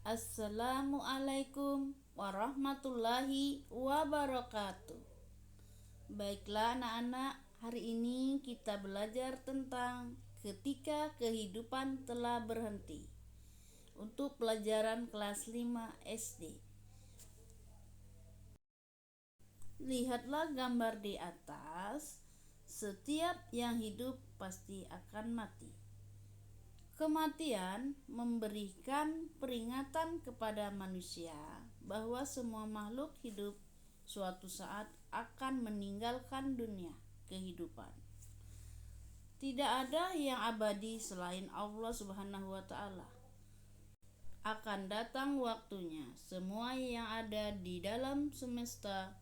Assalamualaikum warahmatullahi wabarakatuh. Baiklah anak-anak, hari ini kita belajar tentang ketika kehidupan telah berhenti untuk pelajaran kelas 5 SD. Lihatlah gambar di atas. Setiap yang hidup pasti akan mati. Kematian memberikan peringatan kepada manusia bahwa semua makhluk hidup suatu saat akan meninggalkan dunia kehidupan. Tidak ada yang abadi selain Allah Subhanahu wa Ta'ala. Akan datang waktunya semua yang ada di dalam semesta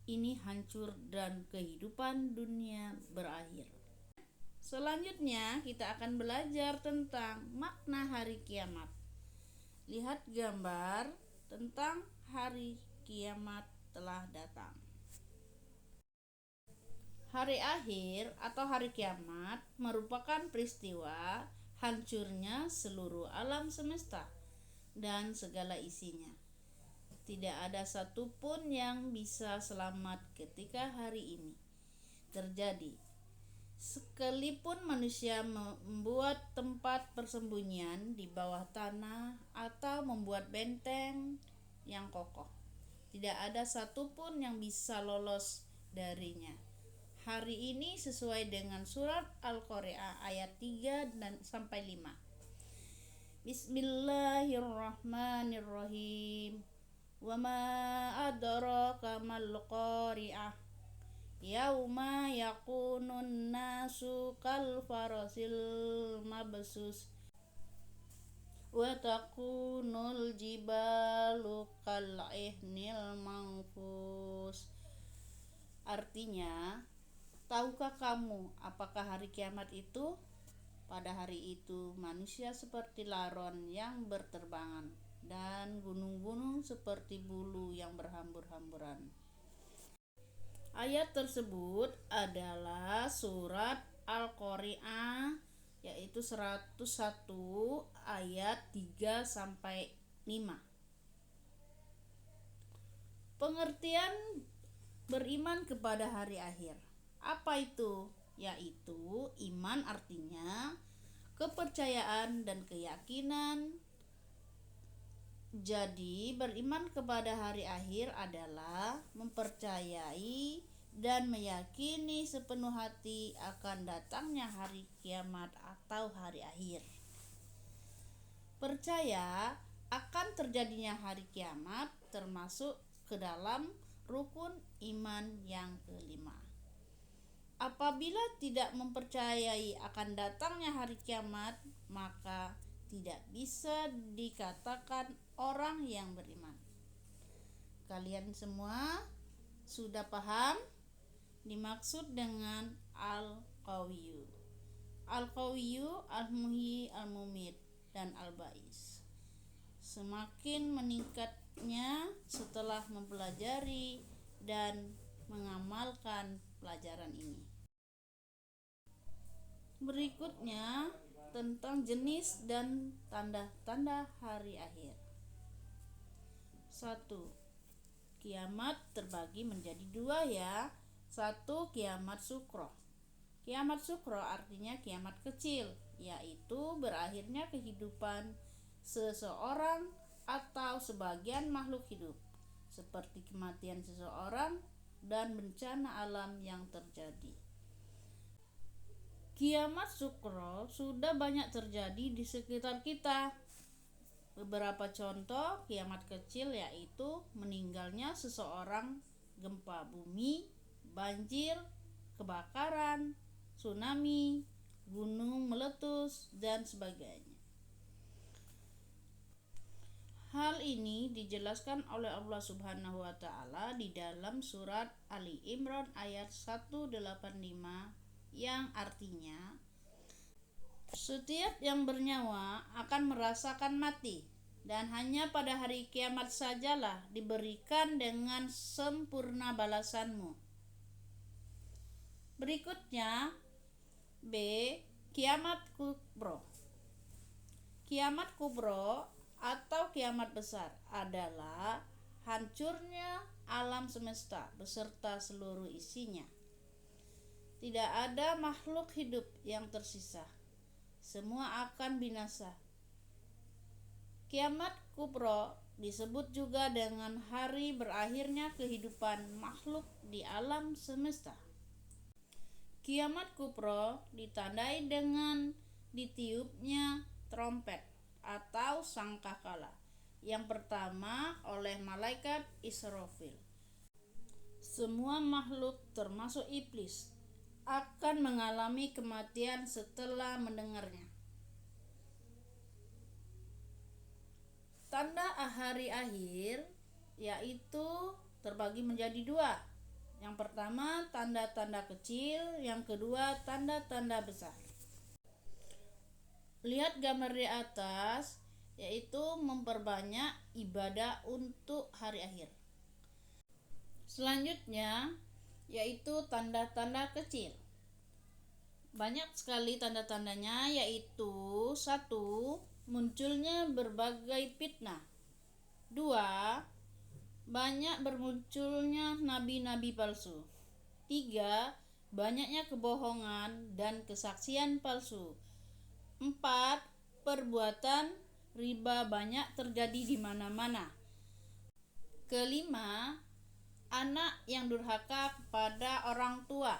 ini hancur dan kehidupan dunia berakhir. Selanjutnya kita akan belajar tentang makna hari kiamat. Lihat gambar tentang hari kiamat telah datang. Hari akhir atau hari kiamat merupakan peristiwa hancurnya seluruh alam semesta dan segala isinya. Tidak ada satupun yang bisa selamat ketika hari ini terjadi. Sekalipun manusia membuat tempat persembunyian di bawah tanah atau membuat benteng yang kokoh, tidak ada satupun yang bisa lolos darinya. Hari ini sesuai dengan surat Al-Qari'ah ayat 3 dan sampai 5. Bismillahirrahmanirrahim. Wa ma adraka mal qari'ah. Yauma yakunun nasu kal farasil mabsus wa takunul jibalu kal ihnil manfus. Artinya, tahukah kamu apakah hari kiamat itu? Pada hari itu manusia seperti laron yang berterbangan dan gunung-gunung seperti bulu yang berhambur-hamburan. Ayat tersebut adalah surat Al-Qari'ah yaitu 101 ayat 3 sampai 5. Pengertian beriman kepada hari akhir. Apa itu? Yaitu iman artinya kepercayaan dan keyakinan. Jadi, beriman kepada hari akhir adalah mempercayai dan meyakini sepenuh hati akan datangnya hari kiamat atau hari akhir. Percaya akan terjadinya hari kiamat termasuk ke dalam rukun iman yang kelima. Apabila tidak mempercayai akan datangnya hari kiamat, maka tidak bisa dikatakan orang yang beriman. Kalian semua sudah paham dimaksud dengan Al-Qawiyyu. Al-Qawiyyu, Al-Muhyi, Al-Mumit, dan Al-Ba'is. Semakin meningkatnya setelah mempelajari dan mengamalkan pelajaran ini. Berikutnya tentang jenis dan tanda-tanda hari akhir. 1. Kiamat terbagi menjadi 2 ya. 1. Kiamat sukro. Kiamat sukro artinya kiamat kecil, yaitu berakhirnya kehidupan seseorang atau sebagian makhluk hidup, seperti kematian seseorang dan bencana alam yang terjadi. Kiamat sukro sudah banyak terjadi di sekitar kita. Beberapa contoh kiamat kecil yaitu meninggalnya seseorang, gempa bumi, banjir, kebakaran, tsunami, gunung meletus, dan sebagainya. Hal ini dijelaskan oleh Allah Subhanahu wa Ta'ala di dalam surat Ali Imran ayat 185 yang artinya setiap yang bernyawa akan merasakan mati dan hanya pada hari kiamat sajalah diberikan dengan sempurna balasanmu. Berikutnya B. Kiamat kubro. Kiamat kubro atau kiamat besar adalah hancurnya alam semesta beserta seluruh isinya. Tidak ada makhluk hidup yang tersisa. Semua akan binasa. Kiamat kubro disebut juga dengan hari berakhirnya kehidupan makhluk di alam semesta. Kiamat kubro ditandai dengan ditiupnya trompet atau sangkakala yang pertama oleh malaikat Israfil. Semua makhluk termasuk iblis akan mengalami kematian setelah mendengarnya. Tanda hari akhir yaitu terbagi menjadi dua. Yang pertama tanda-tanda kecil, yang kedua tanda-tanda besar. Lihat gambar di atas, yaitu memperbanyak ibadah untuk hari akhir. Selanjutnya yaitu tanda-tanda kecil. Banyak sekali tanda-tandanya, yaitu 1. Munculnya berbagai fitnah. 2. Banyak bermunculnya nabi-nabi palsu. 3. Banyaknya kebohongan dan kesaksian palsu. 4. Perbuatan riba banyak terjadi di mana-mana. Kelima, anak yang durhaka kepada orang tua.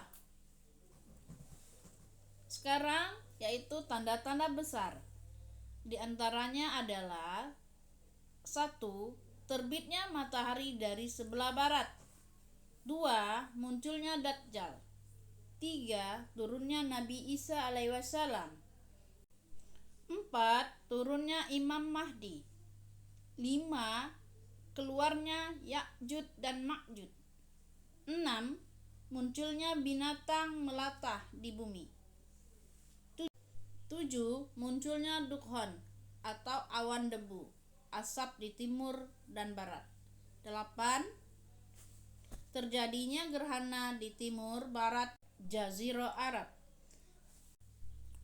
Sekarang yaitu tanda-tanda besar. Di antaranya adalah 1. Terbitnya matahari dari sebelah barat. 2. Munculnya Dajjal. 3. Turunnya Nabi Isa alaihissalam. 4. Turunnya Imam Mahdi. 5. Keluarnya Ya'juj dan Ma'juj. 6. Munculnya binatang melata di bumi. 7. Munculnya dukhan atau awan debu, asap di timur dan barat. 8. Terjadinya gerhana di timur barat Jazirah Arab.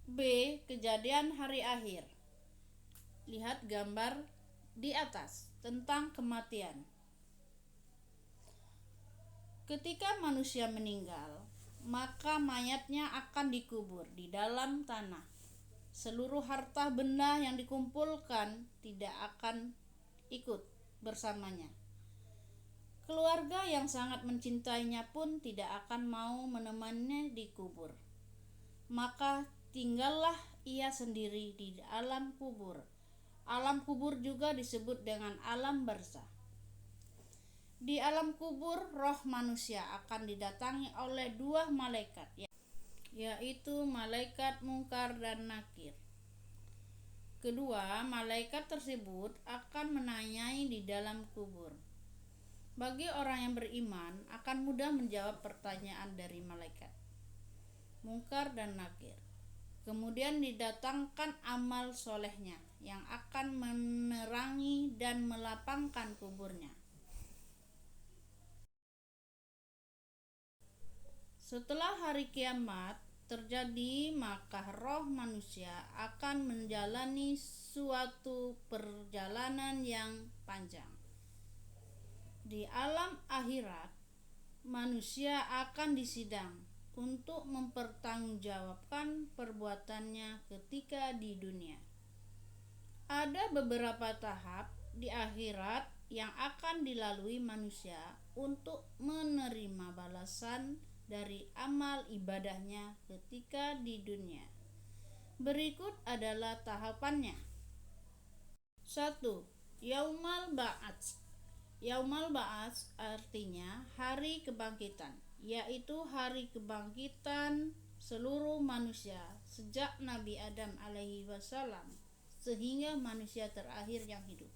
B. Kejadian hari akhir. Lihat gambar di atas tentang kematian. Ketika manusia meninggal, maka mayatnya akan dikubur di dalam tanah. Seluruh harta benda yang dikumpulkan tidak akan ikut bersamanya. Keluarga yang sangat mencintainya pun tidak akan mau menemaninya dikubur. Maka tinggallah ia sendiri di alam kubur. Alam kubur juga disebut dengan alam barzah. Di alam kubur, roh manusia akan didatangi oleh 2 malaikat, yaitu malaikat Munkar dan Nakir. Kedua, malaikat tersebut akan menanyai di dalam kubur. Bagi orang yang beriman, akan mudah menjawab pertanyaan dari malaikat Munkar dan Nakir. Kemudian didatangkan amal solehnya yang akan menerangi dan melapangkan kuburnya. Setelah hari kiamat terjadi, maka roh manusia akan menjalani suatu perjalanan yang panjang. Di alam akhirat, manusia akan disidang untuk mempertanggungjawabkan perbuatannya ketika di dunia. Ada beberapa tahap di akhirat yang akan dilalui manusia untuk menerima balasan dari amal ibadahnya ketika di dunia. Berikut adalah tahapannya. 1. Yaumal Ba'ats. Yaumal Ba'ats artinya hari kebangkitan, yaitu hari kebangkitan seluruh manusia sejak Nabi Adam alaihi wasallam sehingga manusia terakhir yang hidup.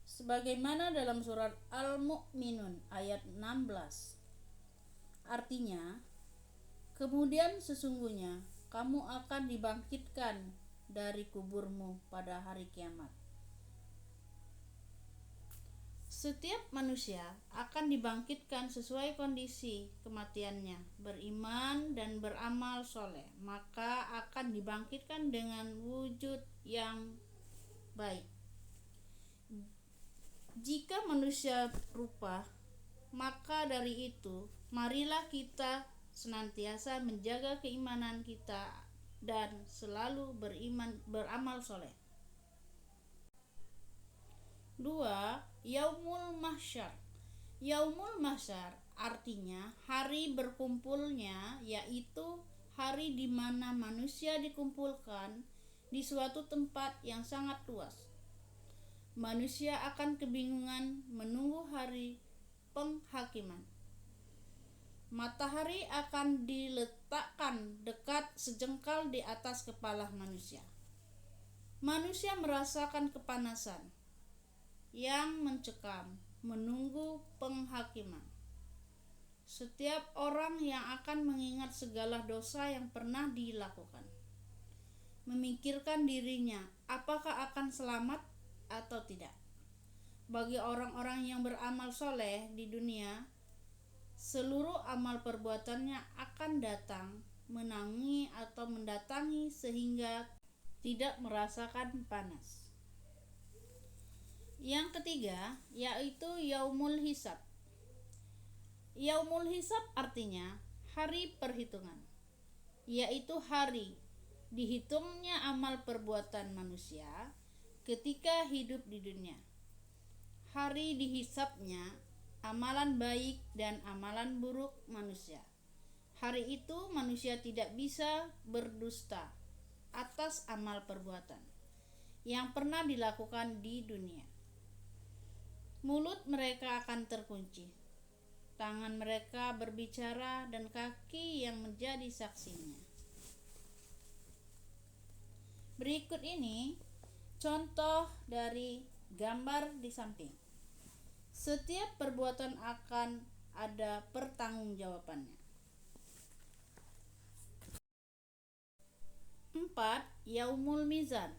Sebagaimana dalam surat Al-Mu'minun ayat 16. Artinya, kemudian sesungguhnya kamu akan dibangkitkan dari kuburmu pada hari kiamat. Setiap manusia akan dibangkitkan sesuai kondisi kematiannya, beriman dan beramal soleh, maka akan dibangkitkan dengan wujud yang baik. Jika manusia rupa, maka dari itu marilah kita senantiasa menjaga keimanan kita dan selalu beramal soleh. 2. Yaumul Mahsyar. Yaumul Mahsyar artinya hari berkumpulnya, yaitu hari di mana manusia dikumpulkan di suatu tempat yang sangat luas. Manusia akan kebingungan menunggu hari penghakiman. Matahari akan diletakkan dekat sejengkal di atas kepala manusia. Manusia merasakan kepanasan yang mencekam menunggu penghakiman. Setiap orang yang akan mengingat segala dosa yang pernah dilakukan, memikirkan dirinya apakah akan selamat atau tidak. Bagi orang-orang yang beramal soleh di dunia, seluruh amal perbuatannya akan datang, menangi atau mendatangi sehingga tidak merasakan panas. Yang ketiga, yaitu Yaumul Hisab. Yaumul Hisab artinya hari perhitungan, yaitu hari dihitungnya amal perbuatan manusia ketika hidup di dunia. Hari dihisabnya amalan baik dan amalan buruk manusia. Hari itu manusia tidak bisa berdusta atas amal perbuatan yang pernah dilakukan di dunia. Mulut mereka akan terkunci, tangan mereka berbicara dan kaki yang menjadi saksinya. Berikut ini contoh dari gambar di samping. Setiap perbuatan akan ada pertanggungjawabannya. 4. Yaumul Mizan.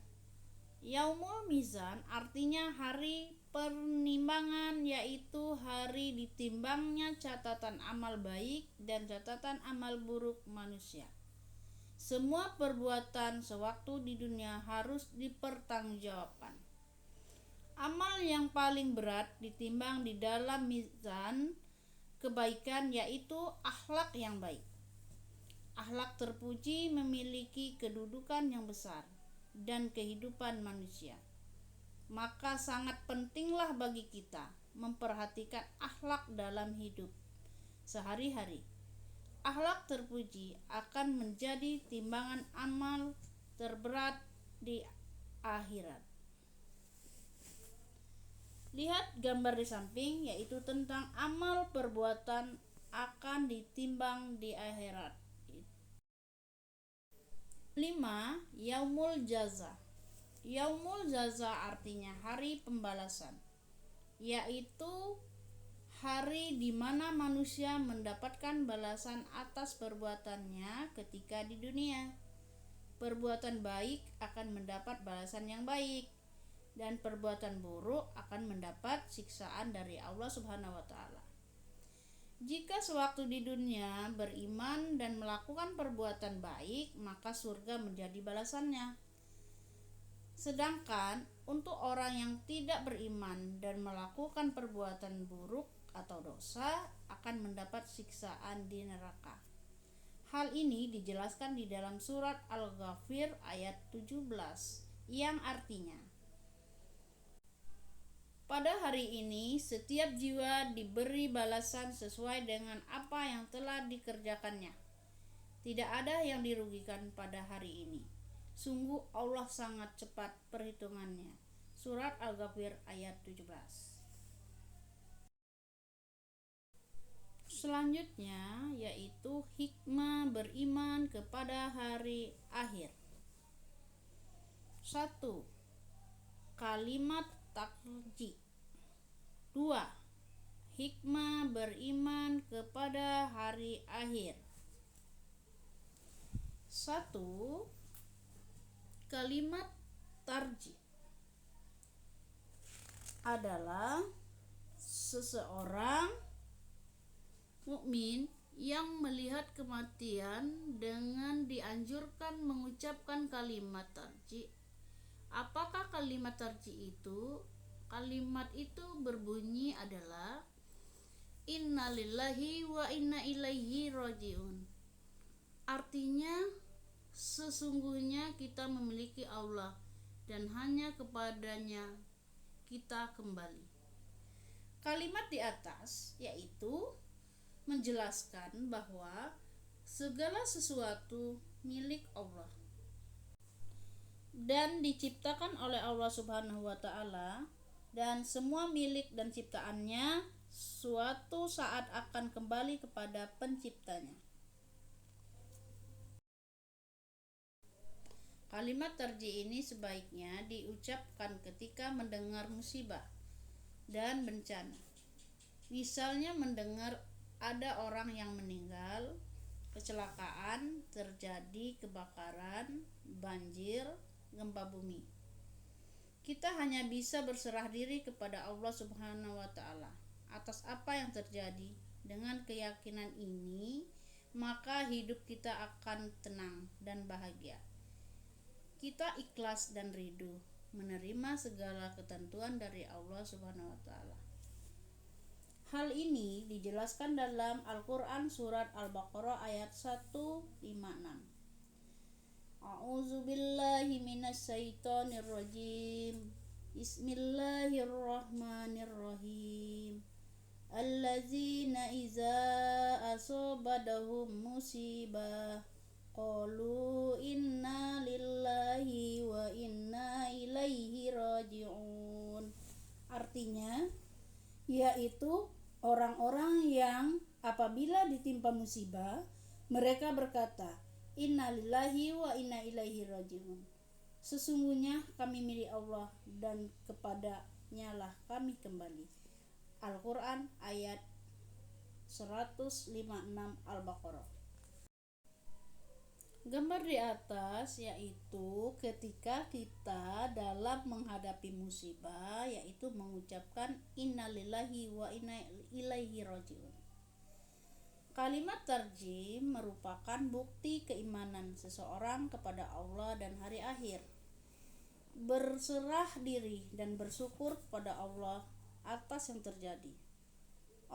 Yaumul Mizan artinya hari penimbangan, yaitu hari ditimbangnya catatan amal baik dan catatan amal buruk manusia. Semua perbuatan sewaktu di dunia harus dipertanggungjawabkan. Amal yang paling berat ditimbang di dalam mizan kebaikan, yaitu akhlak yang baik. Akhlak terpuji memiliki kedudukan yang besar dan kehidupan manusia. Maka sangat pentinglah bagi kita memperhatikan akhlak dalam hidup sehari-hari. Akhlak terpuji akan menjadi timbangan amal terberat di akhirat. Lihat gambar di samping, yaitu tentang amal perbuatan akan ditimbang di akhirat. 5. Yaumul Jaza. Yaumul Jaza artinya hari pembalasan, yaitu hari di mana manusia mendapatkan balasan atas perbuatannya ketika di dunia. Perbuatan baik akan mendapat balasan yang baik, dan perbuatan buruk akan mendapat siksaan dari Allah Subhanahu wa Ta'ala. Jika sewaktu di dunia beriman dan melakukan perbuatan baik, maka surga menjadi balasannya. Sedangkan untuk orang yang tidak beriman dan melakukan perbuatan buruk atau dosa, akan mendapat siksaan di neraka. Hal ini dijelaskan di dalam surat Al-Ghafir ayat 17, yang artinya, pada hari ini setiap jiwa diberi balasan sesuai dengan apa yang telah dikerjakannya. Tidak ada yang dirugikan pada hari ini. Sungguh Allah sangat cepat perhitungannya. Surat Al-Ghafir ayat 17. Selanjutnya yaitu hikmah beriman kepada hari akhir. 1. Kalimat tarjih. 2. Hikmah beriman kepada hari akhir. 1. Kalimat tarjih adalah seseorang mukmin yang melihat kematian dengan dianjurkan mengucapkan kalimat tarjih. Apakah kalimat tarjih itu? Kalimat itu berbunyi adalah Inna lillahi wa inna ilaihi rajiun. Artinya, sesungguhnya kita memiliki Allah dan hanya kepadanya kita kembali. Kalimat di atas yaitu menjelaskan bahwa segala sesuatu milik Allah dan diciptakan oleh Allah Subhanahu wa taala, dan semua milik dan ciptaannya suatu saat akan kembali kepada penciptanya. Kalimat tarji ini sebaiknya diucapkan ketika mendengar musibah dan bencana. Misalnya mendengar ada orang yang meninggal, kecelakaan, terjadi kebakaran, banjir, gempa bumi. Kita hanya bisa berserah diri kepada Allah Subhanahu wa taala atas apa yang terjadi. Dengan keyakinan ini, maka hidup kita akan tenang dan bahagia. Kita ikhlas dan ridho menerima segala ketentuan dari Allah Subhanahu wa taala. Hal ini dijelaskan dalam Al-Qur'an surat Al-Baqarah ayat 156. A'udzubillahi minasyaitonirrajim. Bismillahirrahmanirrahim. Allazina iza asobadahum musibah qalu inna lillahi wa inna ilaihi raji'un. Artinya, yaitu orang-orang yang apabila ditimpa musibah, mereka berkata, Inna lillahi wa inna ilaihi raji'un. Sesungguhnya kami milik Allah dan kepadanya lah kami kembali. Al-Quran ayat 156 Al-Baqarah. Gambar di atas yaitu ketika kita dalam menghadapi musibah, yaitu mengucapkan innalillahi wa inna ilaihi raji'un. Kalimat tarjim merupakan bukti keimanan seseorang kepada Allah dan hari akhir. Berserah diri dan bersyukur kepada Allah atas yang terjadi.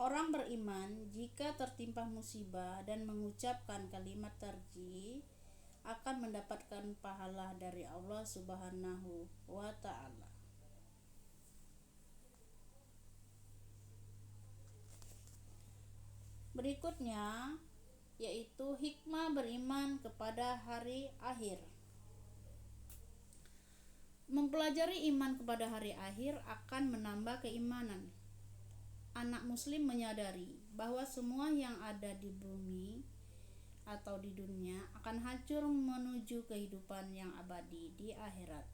Orang beriman jika tertimpa musibah dan mengucapkan kalimat tarjih akan mendapatkan pahala dari Allah Subhanahu wa taala. Berikutnya yaitu hikmah beriman kepada hari akhir. Mempelajari iman kepada hari akhir akan menambah keimanan. Anak muslim menyadari bahwa semua yang ada di bumi atau di dunia akan hancur menuju kehidupan yang abadi di akhirat.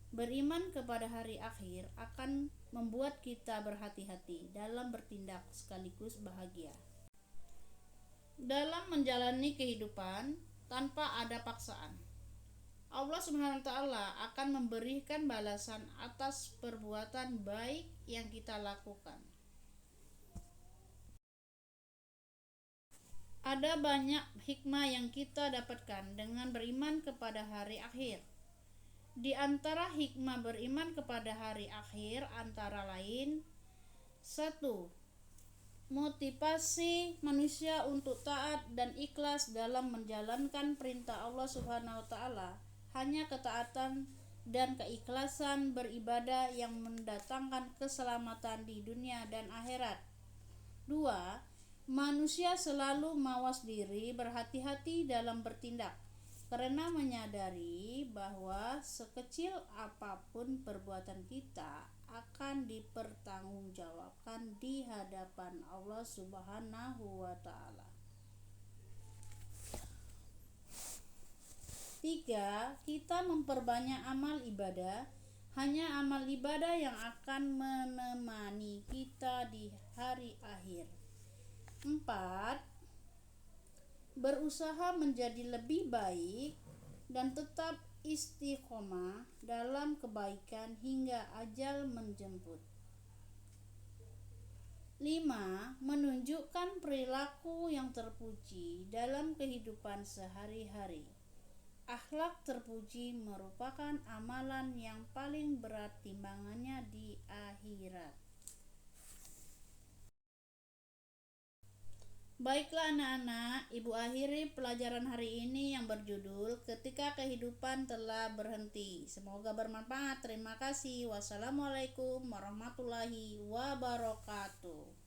Beriman kepada hari akhir akan membuat kita berhati-hati dalam bertindak sekaligus bahagia dalam menjalani kehidupan tanpa ada paksaan. Allah Subhanahu wa taala akan memberikan balasan atas perbuatan baik yang kita lakukan. Ada banyak hikmah yang kita dapatkan dengan beriman kepada hari akhir. Di antara hikmah beriman kepada hari akhir antara lain 1. Motivasi manusia untuk taat dan ikhlas dalam menjalankan perintah Allah Subhanahu wa taala. Hanya ketaatan dan keikhlasan beribadah yang mendatangkan keselamatan di dunia dan akhirat. 2. Manusia selalu mawas diri, berhati-hati dalam bertindak karena menyadari bahwa sekecil apapun perbuatan kita akan dipertanggungjawabkan di hadapan Allah Subhanahu wa taala. 3. Kita memperbanyak amal ibadah. Hanya amal ibadah yang akan menemani kita di hari akhir. 4. Berusaha menjadi lebih baik dan tetap istiqomah dalam kebaikan hingga ajal menjemput. 5. Menunjukkan perilaku yang terpuji dalam kehidupan sehari-hari. Akhlak terpuji merupakan amalan yang paling berat timbangannya di akhirat. Baiklah anak-anak, ibu akhiri pelajaran hari ini yang berjudul Ketika Kehidupan Telah Berhenti. Semoga bermanfaat. Terima kasih. Wassalamualaikum warahmatullahi wabarakatuh.